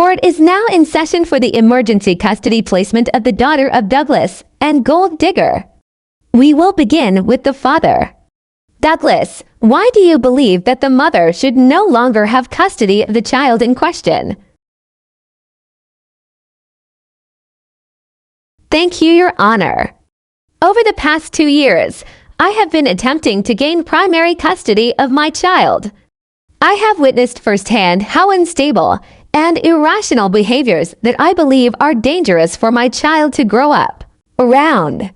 Court is now in session for the emergency custody placement of the daughter of Douglas and Gold Digger. We will begin with the father. Douglas, why do you believe that the mother should no longer have custody of the child in question? Thank you, Your Honor. Over the past 2 years, I have been attempting to gain primary custody of my child. I have witnessed firsthand how unstable and irrational behaviors that I believe are dangerous for my child to grow up around.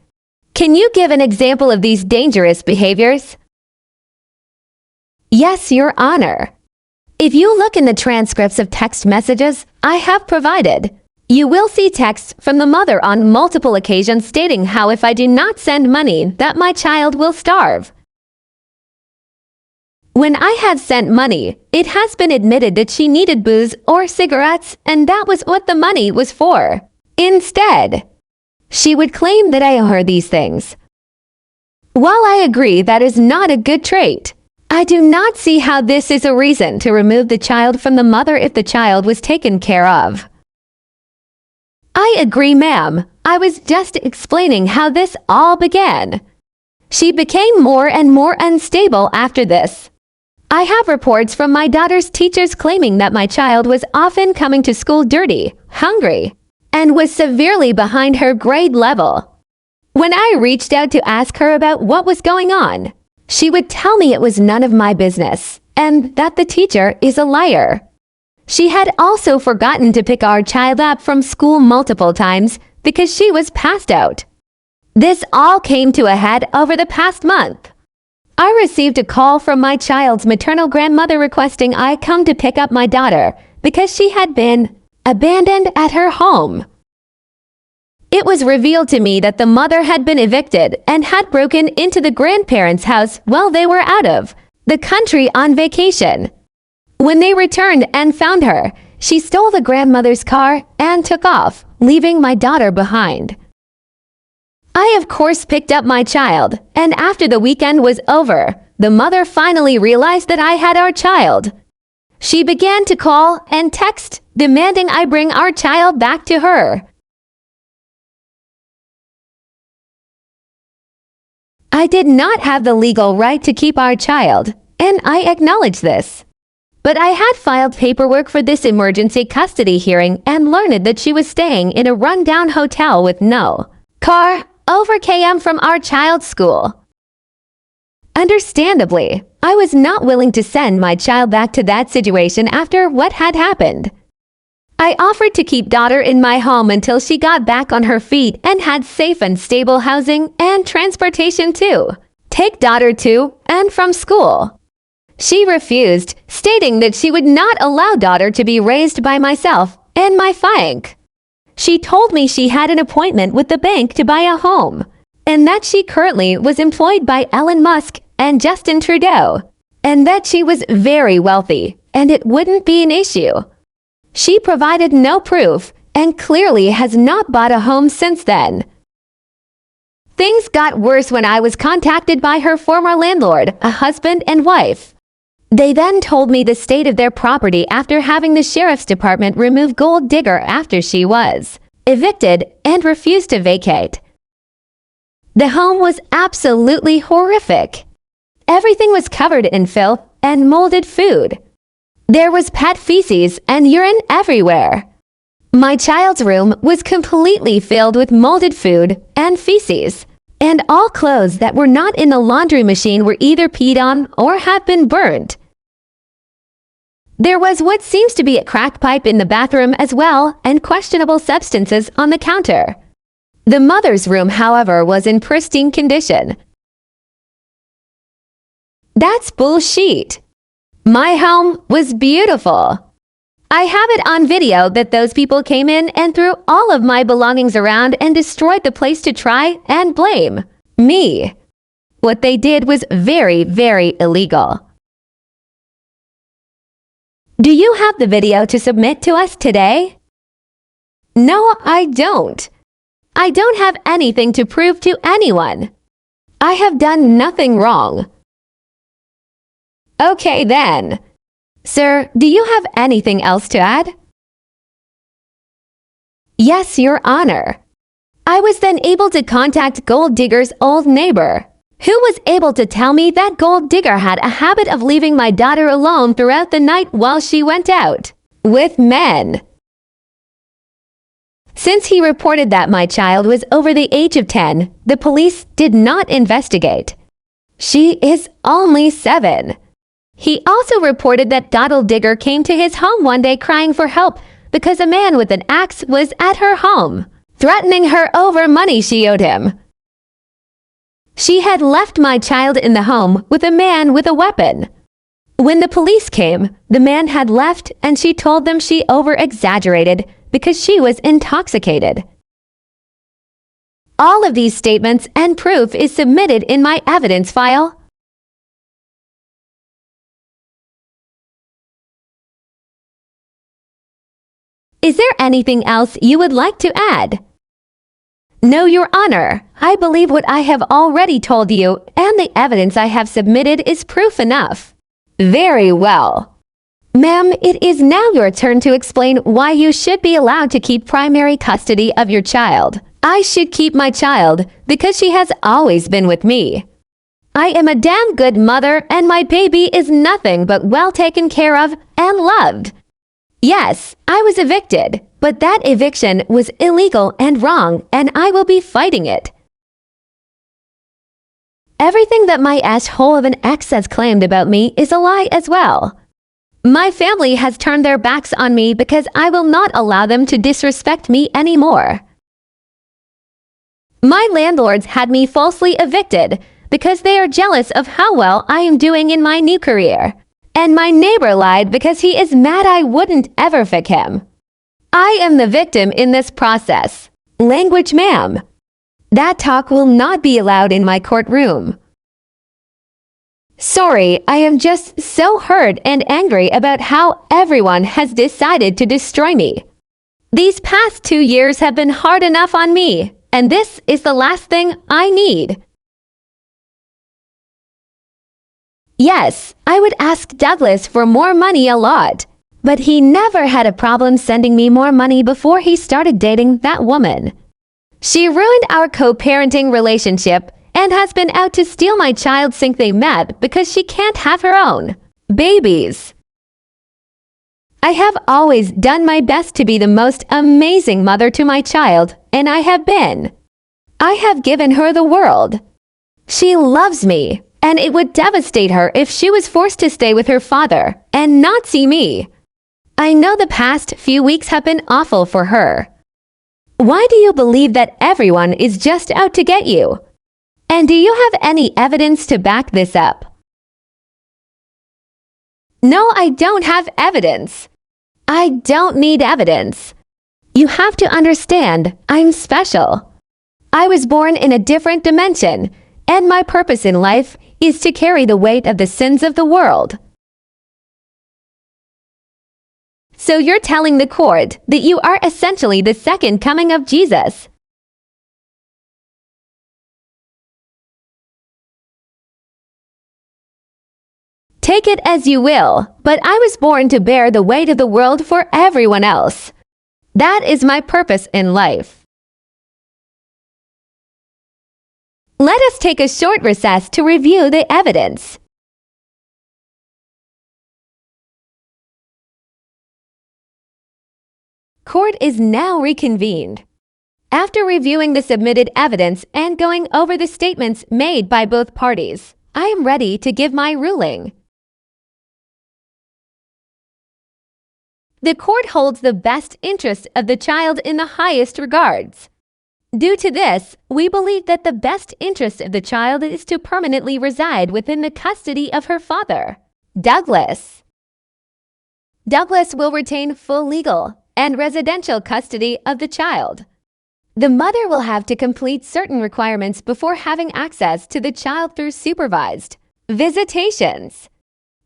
Can you give an example of these dangerous behaviors? Yes, Your Honor. If you look in the transcripts of text messages I have provided, you will see texts from the mother on multiple occasions stating how if I do not send money, that my child will starve. When I have sent money, it has been admitted that she needed booze or cigarettes, and that was what the money was for. Instead, she would claim that I owe her these things. While I agree that is not a good trait, I do not see how this is a reason to remove the child from the mother if the child was taken care of. I agree, ma'am. I was just explaining how this all began. She became more and more unstable after this. I have reports from my daughter's teachers claiming that my child was often coming to school dirty, hungry, and was severely behind her grade level. When I reached out to ask her about what was going on, she would tell me it was none of my business, and that the teacher is a liar. She had also forgotten to pick our child up from school multiple times because she was passed out. This all came to a head over the past month. I received a call from my child's maternal grandmother requesting I come to pick up my daughter because she had been abandoned at her home. It was revealed to me that the mother had been evicted and had broken into the grandparents' house while they were out of the country on vacation. When they returned and found her, she stole the grandmother's car and took off, leaving my daughter behind. I, of course, picked up my child, and after the weekend was over, the mother finally realized that I had our child. She began to call and text, demanding I bring our child back to her. I did not have the legal right to keep our child, and I acknowledge this. But I had filed paperwork for this emergency custody hearing and learned that she was staying in a rundown hotel with no car over km from our child's school. Understandably, I was not willing to send my child back to that situation after what had happened. I offered to keep daughter in my home until she got back on her feet and had safe and stable housing and transportation too. Take daughter to and from school. She refused, stating that she would not allow daughter to be raised by myself and my FIANC. She told me she had an appointment with the bank to buy a home, and that she currently was employed by Elon Musk and Justin Trudeau, and that she was very wealthy, and it wouldn't be an issue. She provided no proof, and clearly has not bought a home since then. Things got worse when I was contacted by her former landlord, a husband and wife. They then told me the state of their property after having the sheriff's department remove Gold Digger after she was evicted and refused to vacate. The home was absolutely horrific. Everything was covered in filth and molded food. There was pet feces and urine everywhere. My child's room was completely filled with molded food and feces, and all clothes that were not in the laundry machine were either peed on or had been burnt. There was what seems to be a crack pipe in the bathroom as well, and questionable substances on the counter. The mother's room, however, was in pristine condition. That's bullshit. My home was beautiful. I have it on video that those people came in and threw all of my belongings around and destroyed the place to try and blame me. What they did was very, very illegal. Do you have the video to submit to us today? No, I don't. I don't have anything to prove to anyone. I have done nothing wrong. Okay then. Sir, do you have anything else to add? Yes, Your Honor. I was then able to contact Gold Digger's old neighbor, who was able to tell me that Gold Digger had a habit of leaving my daughter alone throughout the night while she went out with men. Since he reported that my child was over the age of 10, the police did not investigate. She is only 7. He also reported that Gold Digger came to his home one day crying for help because a man with an axe was at her home, threatening her over money she owed him. She had left my child in the home with a man with a weapon. When the police came, the man had left and she told them she over-exaggerated because she was intoxicated. All of these statements and proof is submitted in my evidence file. Is there anything else you would like to add? No, Your Honor. I believe what I have already told you and the evidence I have submitted is proof enough. Very well. Ma'am, it is now your turn to explain why you should be allowed to keep primary custody of your child. I should keep my child because she has always been with me. I am a damn good mother and my baby is nothing but well taken care of and loved. Yes, I was evicted, but that eviction was illegal and wrong, and I will be fighting it. Everything that my asshole of an ex has claimed about me is a lie as well. My family has turned their backs on me because I will not allow them to disrespect me anymore. My landlords had me falsely evicted because they are jealous of how well I am doing in my new career. And my neighbor lied because he is mad I wouldn't ever fix him. I am the victim in this process. Language, ma'am. That talk will not be allowed in my courtroom. Sorry, I am just so hurt and angry about how everyone has decided to destroy me. These past 2 years have been hard enough on me, and this is the last thing I need. Yes, I would ask Douglas for more money a lot, but he never had a problem sending me more money before he started dating that woman. She ruined our co-parenting relationship and has been out to steal my child since they met because she can't have her own babies. I have always done my best to be the most amazing mother to my child, and I have been. I have given her the world. She loves me. And it would devastate her if she was forced to stay with her father and not see me. I know the past few weeks have been awful for her. Why do you believe that everyone is just out to get you? And do you have any evidence to back this up? No, I don't have evidence. I don't need evidence. You have to understand, I'm special. I was born in a different dimension, and my purpose in life is to carry the weight of the sins of the world. So you're telling the court that you are essentially the second coming of Jesus. Take it as you will, but I was born to bear the weight of the world for everyone else. That is my purpose in life. Let us take a short recess to review the evidence. Court is now reconvened. After reviewing the submitted evidence and going over the statements made by both parties, I am ready to give my ruling. The court holds the best interest of the child in the highest regards. Due to this, we believe that the best interest of the child is to permanently reside within the custody of her father, Douglas. Douglas will retain full legal and residential custody of the child. The mother will have to complete certain requirements before having access to the child through supervised visitations.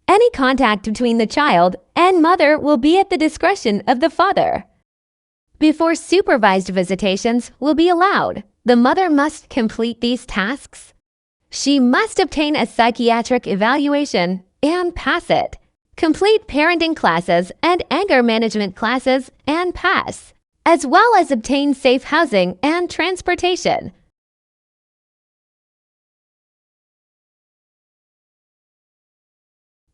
Any contact between the child and mother will be at the discretion of the father. Before supervised visitations will be allowed, the mother must complete these tasks. She must obtain a psychiatric evaluation and pass it, complete parenting classes and anger management classes and pass, as well as obtain safe housing and transportation.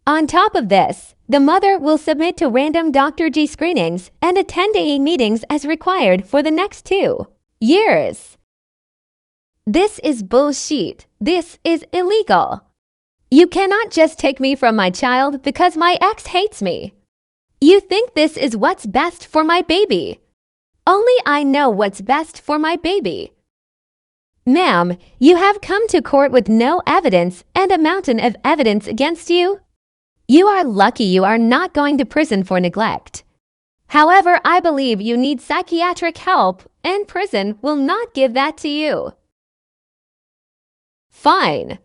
On top of this, the mother will submit to random Dr. G screenings and attend AA meetings as required for the next 2 years. This is bullshit. This is illegal. You cannot just take me from my child because my ex hates me. You think this is what's best for my baby. Only I know what's best for my baby. Ma'am, you have come to court with no evidence and a mountain of evidence against you. You are lucky you are not going to prison for neglect. However, I believe you need psychiatric help, and prison will not give that to you. Fine.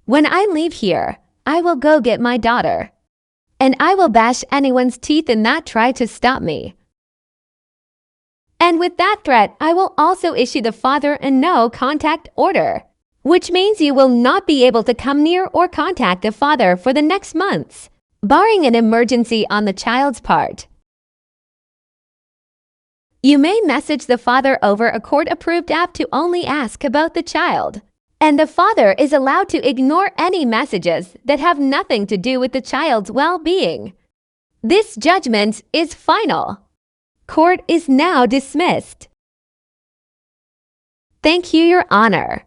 When I leave here, I will go get my daughter. And I will bash anyone's teeth in that try to stop me. And with that threat, I will also issue the father a no contact order, which means you will not be able to come near or contact the father for the next months, barring an emergency on the child's part. You may message the father over a court-approved app to only ask about the child, and the father is allowed to ignore any messages that have nothing to do with the child's well-being. This judgment is final. Court is now dismissed. Thank you, Your Honor.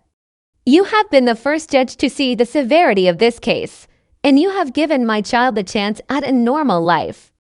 You have been the first judge to see the severity of this case, and you have given my child a chance at a normal life.